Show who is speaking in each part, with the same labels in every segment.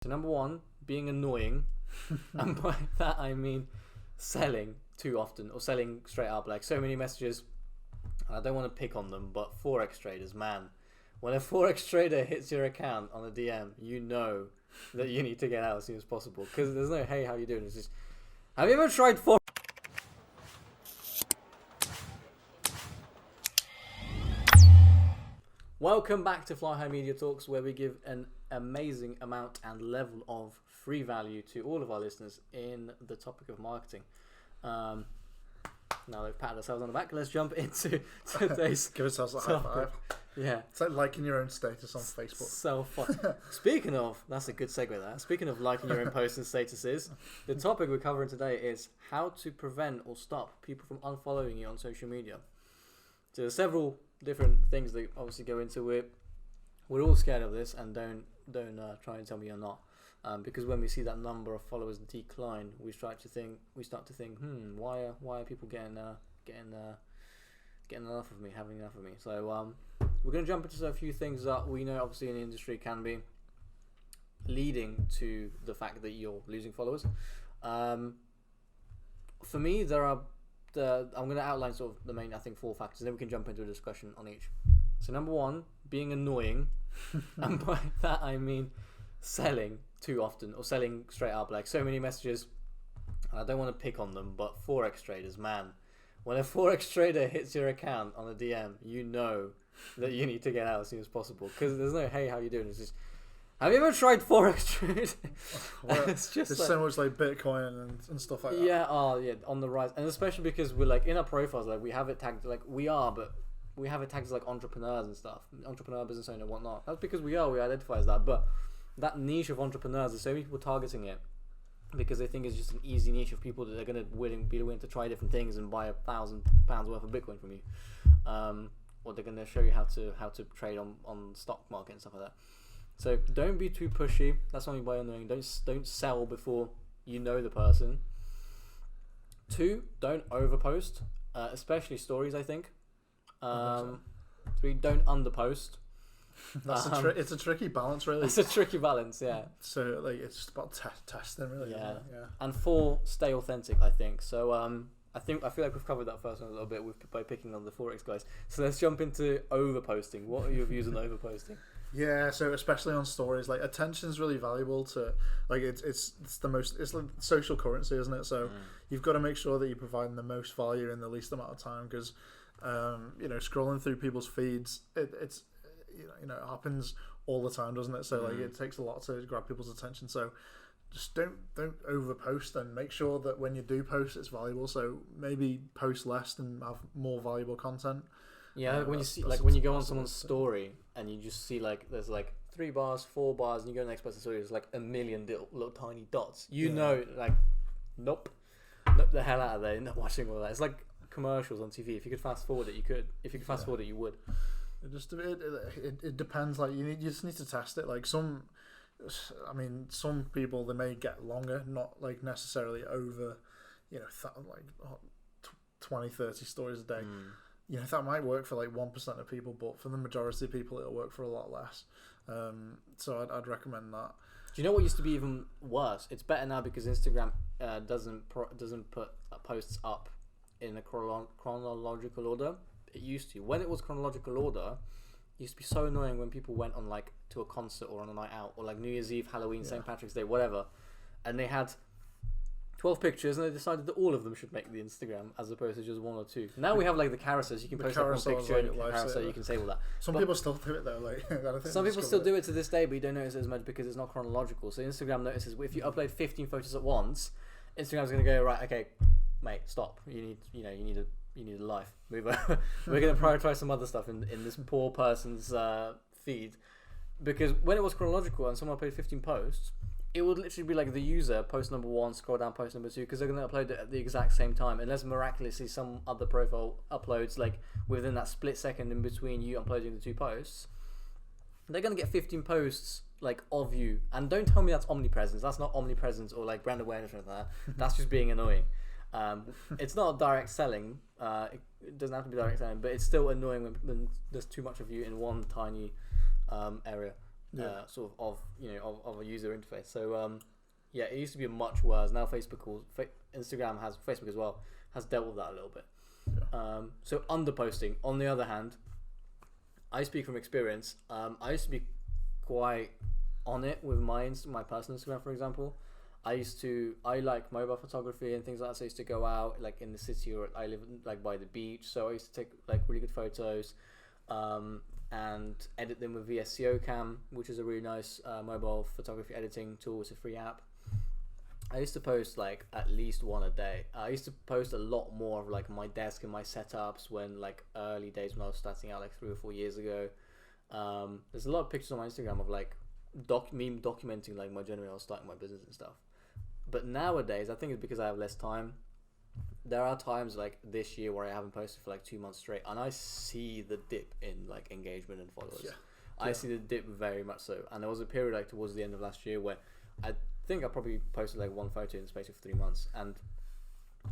Speaker 1: So number one, being annoying, and by that I mean selling too often or selling straight up. Like so many messages, I don't want to pick on them, but Forex traders, man, when a Forex trader hits your account on a DM, you know that you need to get out as soon as possible, because there's no hey, how you doing? It's just, have you ever tried Forex? Welcome back to Fly High Media Talks, where we give an amazing amount and level of free value to all of our listeners in the topic of marketing. Now they've patted ourselves on the back, let's jump into today's
Speaker 2: Give ourselves a high five.
Speaker 1: Yeah.
Speaker 2: It's like liking your own status on Facebook.
Speaker 1: So fun. Speaking of, that's a good segue there. Speaking of liking your own posts and statuses, the topic we're covering today is how to prevent or stop people from unfollowing you on social media. So there's several different things that obviously go into it. We're all scared of this, and don't try and tell me you're not, because when we see that number of followers decline, we start to think, why are people getting enough of me, having enough of me? So we're going to jump into a few things that we know obviously in the industry can be leading to the fact that you're losing followers. For me, I'm going to outline sort of the main, I think, 4 factors, and then we can jump into a discussion on each. So number one, being annoying, and by that I mean selling too often or selling straight up. Like so many messages, I don't want to pick on them, but Forex traders, man, when a Forex trader hits your account on a DM, you know that you need to get out as soon as possible, because there's no hey, how you doing? It's just, have you ever tried Forex trading?
Speaker 2: Well, it's just there's so much like Bitcoin and stuff like that.
Speaker 1: Yeah, on the rise, and especially because we're like in our profiles, like we have it tagged, like we have it tagged as like entrepreneurs and stuff, entrepreneur, business owner, and whatnot. That's because we identify as that. But that niche of entrepreneurs, there's so many people targeting it because they think it's just an easy niche of people that they're gonna be willing to try different things and buy £1,000 worth of Bitcoin from you, or they're gonna show you how to trade on stock market and stuff like that. So don't be too pushy. That's only by annoying. Don't sell before you know the person. 2, don't overpost, especially stories, I think. 3, don't underpost.
Speaker 2: That's it's a tricky balance, really.
Speaker 1: It's a tricky balance, yeah.
Speaker 2: So like it's just about testing, really.
Speaker 1: Yeah.
Speaker 2: Yeah.
Speaker 1: And 4, stay authentic, I think. So I feel like we've covered that first one a little bit by picking on the Forex guys. So let's jump into overposting. What are your views on overposting?
Speaker 2: Yeah, so especially on stories, like attention is really valuable to, like it's like social currency, isn't it? So you've got to make sure that you're providing the most value in the least amount of time, because scrolling through people's feeds, it's it happens all the time, doesn't it? So like it takes a lot to grab people's attention. So just don't overpost, and make sure that when you do post, it's valuable. So maybe post less and have more valuable content.
Speaker 1: Yeah, when you see, like when you go on someone's story and you just see like there's like 3 bars, 4 bars, and you go to the next person's story, there's like a million little tiny dots. You know, like nope the hell out of there. You're not watching all that. It's like commercials on TV. If you could fast forward it, you could. If you could fast forward it, you would. It
Speaker 2: depends. Like you just need to test it. Like some people, they may get longer, not like necessarily over, 20, 30 stories a day. That might work for like 1% of people, but for the majority of people, it'll work for a lot less. So I'd recommend that.
Speaker 1: Do you know what used to be even worse? It's better now because Instagram doesn't put posts up in a chronological order. It used to. When it was chronological order, it used to be so annoying when people went on like to a concert or on a night out or like New Year's Eve, Halloween, St. Patrick's Day, whatever, and they had 12 pictures, and they decided that all of them should make the Instagram as opposed to just 1 or 2. Now we have like the carousels. You can post like one picture and carousel, you can save all that.
Speaker 2: Some people still do it though. Like
Speaker 1: some people still do it to this day, but you don't notice it as much because it's not chronological. So Instagram notices if you upload 15 photos at once, Instagram's going to go, right, okay, mate, stop. You need a life. Move over. We're going to prioritize some other stuff in this poor person's feed, because when it was chronological and someone uploaded 15 posts, it would literally be like the user, post number 1, scroll down, post number 2, because they're going to upload it at the exact same time, unless miraculously some other profile uploads like within that split second in between you uploading the 2 posts. They're going to get 15 posts like of you, and don't tell me that's omnipresence. That's not omnipresence or like brand awareness or anything like that. That's just being annoying. It's not direct selling. It doesn't have to be direct selling, but it's still annoying when there's too much of you in one tiny area. sort of a user interface. So yeah, it used to be much worse. Now Instagram has Facebook as well has dealt with that a little bit.
Speaker 2: Yeah.
Speaker 1: So underposting, on the other hand, I speak from experience. I used to be quite on it with my personal Instagram, for example. I like mobile photography and things like that. So I used to go out like in the city, or I live like by the beach. So I used to take like really good photos, and edit them with VSCO Cam, which is a really nice mobile photography editing tool. It's a free app. I used to post like at least one a day. I used to post a lot more of like my desk and my setups when like early days when I was starting out like 3 or 4 years ago. There's a lot of pictures on my Instagram of like me documenting like my journey when I was starting my business and stuff. But nowadays, I think it's because I have less time. There are times like this year where I haven't posted for like 2 months straight, and I see the dip in like engagement and followers.
Speaker 2: Yeah.
Speaker 1: I see the dip very much so. And there was a period like towards the end of last year where I think I probably posted like one photo in the space of 3 months, and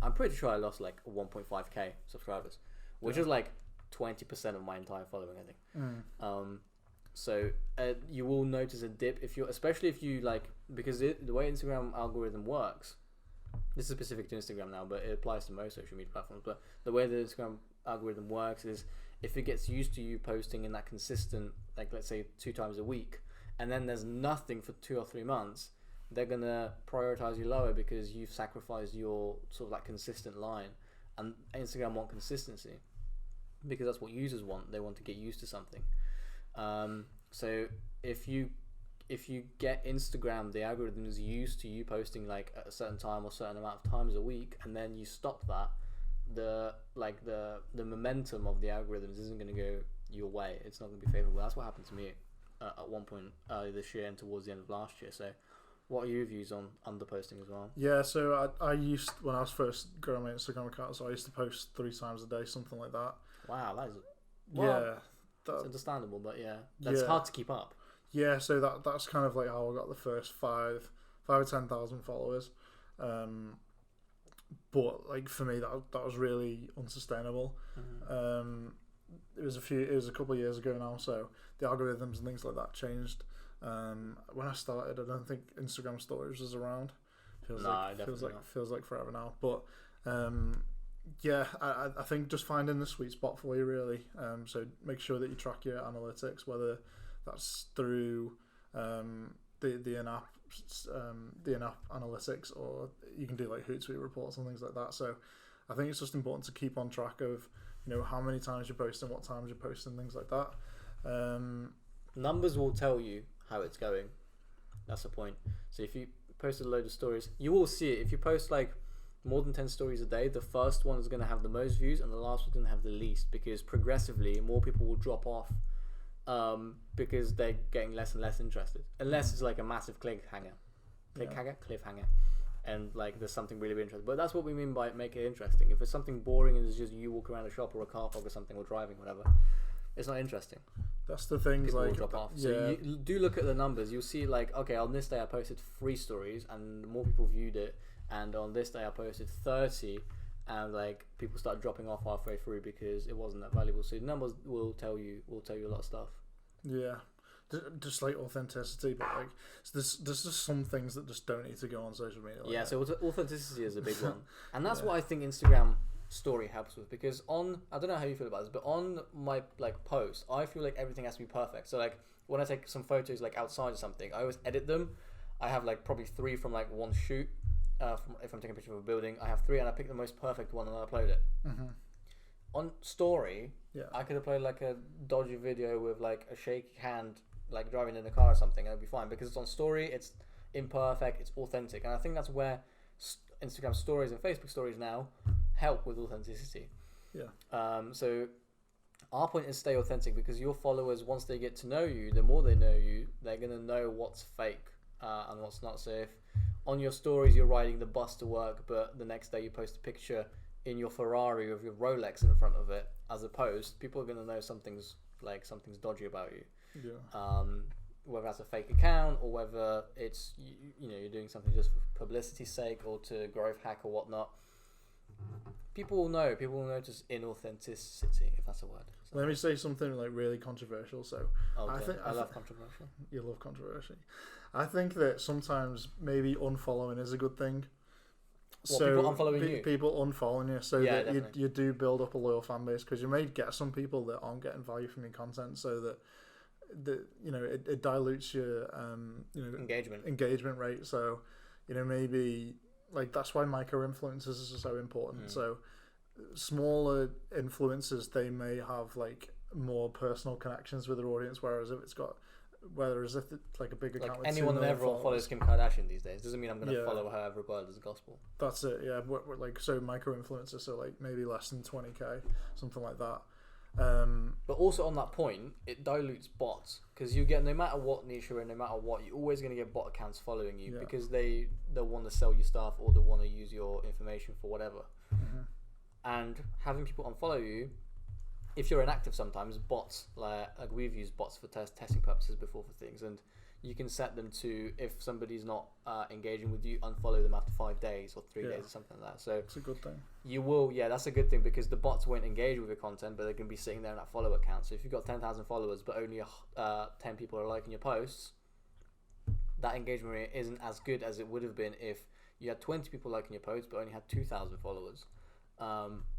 Speaker 1: I'm pretty sure I lost like 1.5k subscribers, which is like 20% of my entire following, I think. So you will notice a dip especially if you like, because the way Instagram algorithm works, this is specific to Instagram now, but it applies to most social media platforms. But the way the Instagram algorithm works is if it gets used to you posting in that consistent, like let's say 2 times a week, and then there's nothing for 2 or 3 months, they're gonna prioritize you lower because you've sacrificed your sort of like consistent line. And Instagram want consistency because that's what users want. They want to get used to something. So if you get Instagram, the algorithm is used to you posting like at a certain time or certain amount of times a week, and then you stop that, the momentum of the algorithms isn't going to go your way. It's not going to be favorable. That's what happened to me at one point early this year and towards the end of last year. So what are your views on underposting as well?
Speaker 2: Yeah, so I used, when I was first growing my Instagram account, so I used to post 3 times a day, something like that.
Speaker 1: Wow, that is
Speaker 2: That's
Speaker 1: understandable, but that's hard to keep up.
Speaker 2: Yeah, so that's kind of like how I got the first 5 or 10,000 followers. But like for me, that was really unsustainable. It was a couple of years ago now, so the algorithms and things like that changed. When I started, I don't think Instagram Stories was around. Feels like forever now. But yeah, I think just finding the sweet spot for you really. So make sure that you track your analytics, whether that's through the in-app analytics, or you can do like Hootsuite reports and things like that. So I think it's just important to keep on track of how many times you're posting, what times you're posting, things like that.
Speaker 1: Numbers will tell you how it's going. That's the point. So if you posted a load of stories, you will see it. If you post like more than 10 stories a day, the first one is going to have the most views and the last one's going to have the least, because progressively more people will drop off because they're getting less and less interested, unless it's like a massive cliffhanger, and like there's something really interesting. But that's what we mean by make it interesting. If it's something boring and it's just you walking around a shop or a car park or something, or driving, whatever, it's not interesting.
Speaker 2: That's the things,
Speaker 1: people
Speaker 2: like
Speaker 1: will drop off. So you do look at the numbers. You'll see like, okay, on this day I posted 3 stories and more people viewed it, and on this day I posted 30, and like people start dropping off halfway through because it wasn't that valuable. So the numbers will tell you a lot of stuff.
Speaker 2: Yeah, just like authenticity, but like there's just some things that just don't need to go on social media. Like that.
Speaker 1: So authenticity is a big one, and that's what I think Instagram story helps with, because I don't know how you feel about this, but on my like posts, I feel like everything has to be perfect. So like when I take some photos like outside or something, I always edit them. I have like probably 3 from like one shoot. If I'm taking a picture of a building, I have 3 and I pick the most perfect one and I upload it. On story, I could upload like a dodgy video with like a shaky hand, like driving in a car or something, and it'll be fine because it's on story, it's imperfect, it's authentic. And I think that's where Instagram stories and Facebook stories now help with authenticity. So our point is stay authentic, because your followers, once they get to know you, the more they know you, they're going to know what's fake and what's not. So if on your stories you're riding the bus to work, but the next day you post a picture in your Ferrari with your Rolex in front of it as a post, people are going to know something's dodgy about you. Whether that's a fake account or whether it's you're doing something just for publicity's sake or to growth hack or whatnot. people will know. People will notice inauthenticity, if that's a word. So,
Speaker 2: Let me say something like really controversial. So
Speaker 1: I love controversial.
Speaker 2: You love controversy. I think that sometimes maybe unfollowing is a good thing.
Speaker 1: What, people unfollowing you?
Speaker 2: People unfollowing you, so
Speaker 1: Yeah,
Speaker 2: that you do build up a loyal fan base, because you may get some people that aren't getting value from your content, so that it dilutes your engagement rate. So maybe like that's why micro influencers are so important. So smaller influencers, they may have like more personal connections with their audience, whereas if it's like a big account,
Speaker 1: like
Speaker 2: with
Speaker 1: anyone and everyone follows Kim Kardashian these days, doesn't mean I'm going to follow her regardless as gospel.
Speaker 2: That's it. Yeah, we're like, so micro influencers, so like maybe less than 20k, something like that.
Speaker 1: But also on that point, it dilutes bots, because you get, no matter what niche you're in, no matter what, you're always going to get bot accounts following you, because they'll want to sell you stuff, or they want to use your information for whatever. And having people unfollow you, if you're inactive, sometimes bots, like we've used bots for testing purposes before for things, and you can set them to, if somebody's not engaging with you, unfollow them after 5 days or 3 days or something like that. So
Speaker 2: it's a good thing.
Speaker 1: You will, that's a good thing, because the bots won't engage with your content, but they're going to be sitting there in that follow account. So if you've got 10,000 followers, but only 10 people are liking your posts, that engagement rate isn't as good as it would have been if you had 20 people liking your posts, but only had 2,000 followers.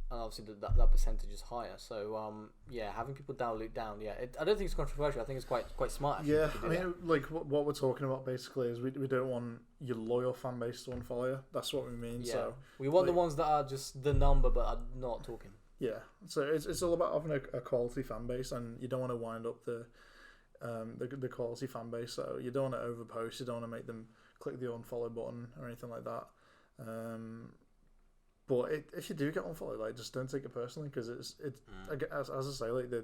Speaker 1: And obviously that percentage is higher. So having people dilute down. I don't think it's controversial. I think it's quite smart. Actually,
Speaker 2: I mean, like what we're talking about basically is we don't want your loyal fan base to unfollow you. That's what we mean. Yeah. So
Speaker 1: we want the ones that are just the number but are not talking.
Speaker 2: Yeah. So it's all about having a quality fan base, and you don't want to wind up the quality fan base. So you don't want to overpost. You don't want to make them click the unfollow button or anything like that. But if you do get unfollowed, like, just don't take it personally, because as I say, like, the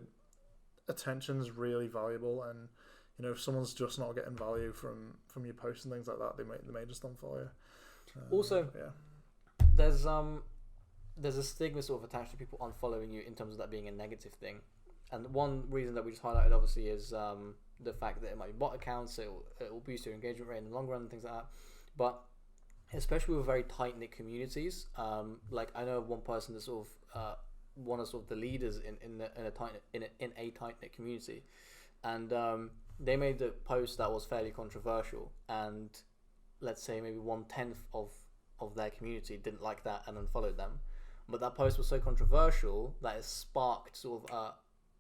Speaker 2: attention's really valuable, and if someone's just not getting value from your posts and things like that, they may just unfollow you.
Speaker 1: Also, there's a stigma sort of attached to people unfollowing you in terms of that being a negative thing, and one reason that we just highlighted obviously is the fact that it might be bot accounts, so it will boost your engagement rate in the long run and things like that, but especially with very tight-knit communities, like I know of one person that's sort of one of the leaders in a tight-knit community, and they made a post that was fairly controversial, and let's say maybe 1/10 of their community didn't like that and unfollowed them, but that post was so controversial that it sparked sort of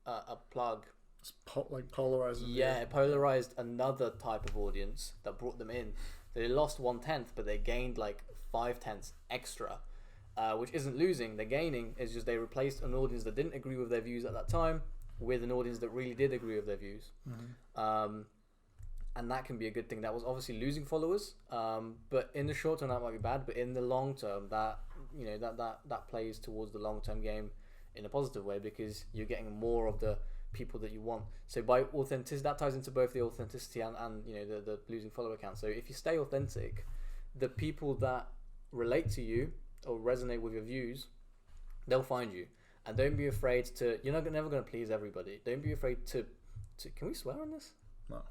Speaker 1: a plug.
Speaker 2: It's like polarizing.
Speaker 1: Yeah, it polarized another type of audience that brought them in. They lost 1/10, but they gained like 5/10 extra, which isn't losing. They're gaining. It's just they replaced an audience that didn't agree with their views at that time with an audience that really did agree with their views. And that can be a good thing. That was obviously losing followers, but in the short term that might be bad. But in the long term, that that plays towards the long term game in a positive way, because you're getting more of the people that you want. So by authenticity, that ties into both the authenticity and the losing follower count. So if you stay authentic, the people that relate to you or resonate with your views, they'll find you. And don't be afraid to, you're never going to please everybody. Don't be afraid to can we swear on this?
Speaker 2: No.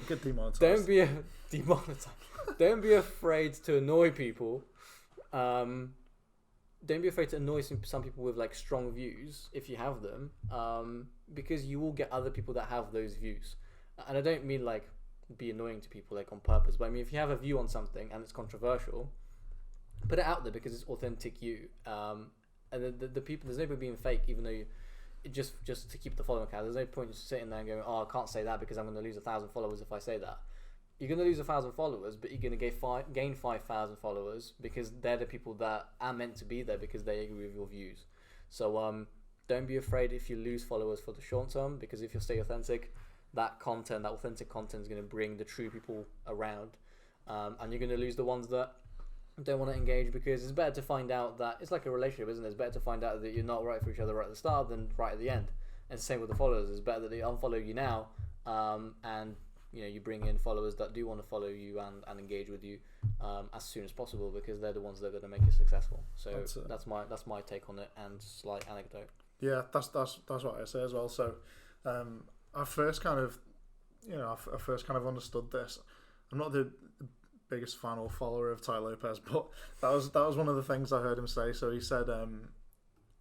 Speaker 1: Get
Speaker 2: demonetized.
Speaker 1: Demonetized. Don't be afraid to annoy people. Don't be afraid to annoy some people with like strong views if you have them, because you will get other people that have those views. And I don't mean like be annoying to people like on purpose, but I mean if you have a view on something and it's controversial, put it out there because it's authentic you. And the people, there's no point being fake, even though just to keep the following count. There's no point just sitting there and going, I can't say that because I'm going to lose 1,000 followers if I say that. You're going to lose 1,000 followers, but you're going to gain 5,000 followers because they're the people that are meant to be there because they agree with your views. So don't be afraid if you lose followers for the short term, because if you stay authentic, that authentic content is going to bring the true people around, and you're going to lose the ones that don't want to engage, because it's better to find out that it's like a relationship, isn't it? It's better to find out that you're not right for each other right at the start than right at the end. And same with the followers. It's better that they unfollow you now, and you bring in followers that do want to follow you and engage with you as soon as possible, because they're the ones that are going to make you successful. So that's my take on it, and slight anecdote.
Speaker 2: Yeah, that's what I say as well. So I first kind of understood this. I'm not the biggest fan or follower of Ty Lopez, but that was one of the things I heard him say. So he said,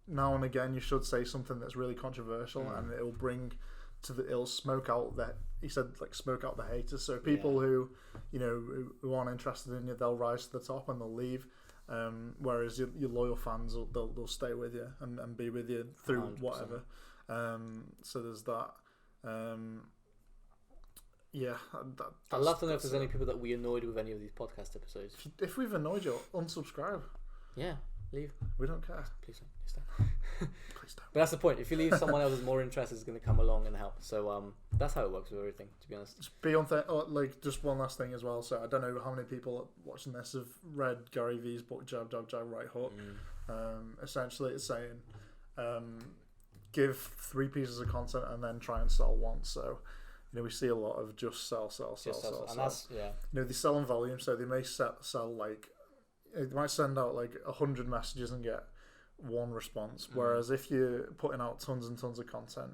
Speaker 2: now and again you should say something that's really controversial, and it'll smoke out that, he said, like, smoke out the haters. So people who who aren't interested in you, they'll rise to the top and they'll leave. Whereas your loyal fans, they'll stay with you and be with you through 100%. Whatever. So there's that.
Speaker 1: I'd love to know if there's any people that we annoyed with any of these podcast episodes.
Speaker 2: If we've annoyed you, unsubscribe.
Speaker 1: Yeah, leave.
Speaker 2: We don't care.
Speaker 1: Please don't. Please don't. But that's the point. If you leave, someone else is more interested is going to come along and help. So that's how it works with everything, to be honest.
Speaker 2: Just just one last thing as well. So I don't know how many people watching this have read Gary Vee's book, Jab, Jab, Jab, Right Hook. Essentially, it's saying give 3 pieces of content and then try and sell one. So we see a lot of just sell.
Speaker 1: And that's,
Speaker 2: they sell in volume, so they may sell like, they might send out like 100 messages and get 1 response. Whereas if you're putting out tons and tons of content,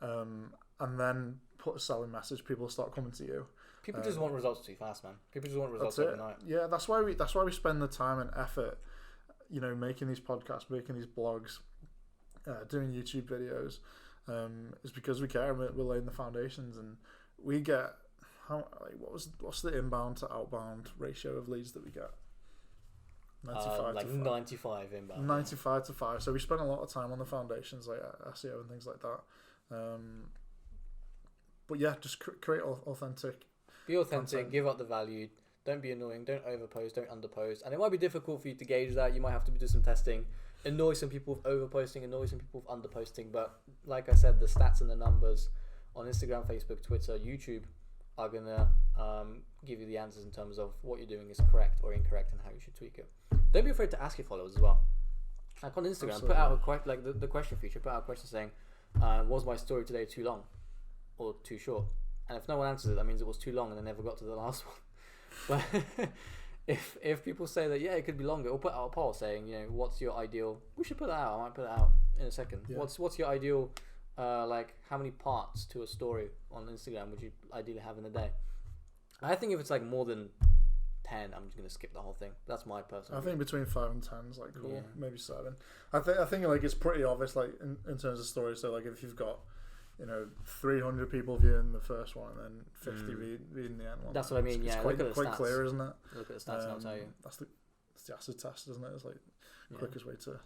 Speaker 2: and then put a selling message, people start coming to you.
Speaker 1: People just want results too fast, man. People just want results overnight.
Speaker 2: Yeah, that's why we spend the time and effort, making these podcasts, making these blogs, doing YouTube videos. Is because we care. We're laying the foundations, and we get what's the inbound to outbound ratio of leads that we get?
Speaker 1: 95 inbound.
Speaker 2: 95 to 5. So we spend a lot of time on the foundations, like SEO and things like that. But yeah, just create authentic.
Speaker 1: Be authentic.
Speaker 2: Content.
Speaker 1: Give out the value. Don't be annoying. Don't overpost. Don't underpost. And it might be difficult for you to gauge that. You might have to do some testing. Annoy some people with overposting. Annoy some people with underposting. But like I said, the stats and the numbers on Instagram, Facebook, Twitter, YouTube are gonna give you the answers in terms of what you're doing is correct or incorrect and how you should tweak it. Don't be afraid to ask your followers as well. Like on Instagram, Absolutely. Put out the question feature. Put out a question saying, "Was my story today too long or too short?" And if no one answers it, that means it was too long and they never got to the last one. But if people say that, it could be longer, or put out a poll saying, what's your ideal? We should put that out. I might put it out in a second. Yeah. What's your ideal? Like, how many parts to a story on Instagram would you ideally have in a day? I think if it's like more than 10, I'm just gonna skip the whole thing. That's my personal.
Speaker 2: I think between 5 and 10 is like cool. Yeah. Maybe 7. I think like it's pretty obvious, like in terms of stories. So like if you've got 300 people viewing the first one and then 50 reading the end one.
Speaker 1: That's what I mean.
Speaker 2: It's quite clear, isn't it?
Speaker 1: Look at the stats and I'll tell you.
Speaker 2: That's the acid test, isn't it? It's like quickest way to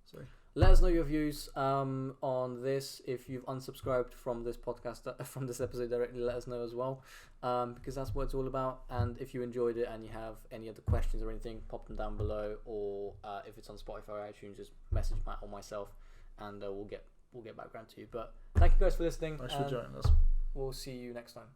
Speaker 2: see.
Speaker 1: Let us know your views on this. If you've unsubscribed from this podcast, from this episode directly, let us know as well, because that's what it's all about. And if you enjoyed it and you have any other questions or anything, pop them down below, or if it's on Spotify or iTunes, just message Matt or myself, and we'll get back around to you. But thank you guys for listening.
Speaker 2: Thanks for joining us.
Speaker 1: We'll see you next time.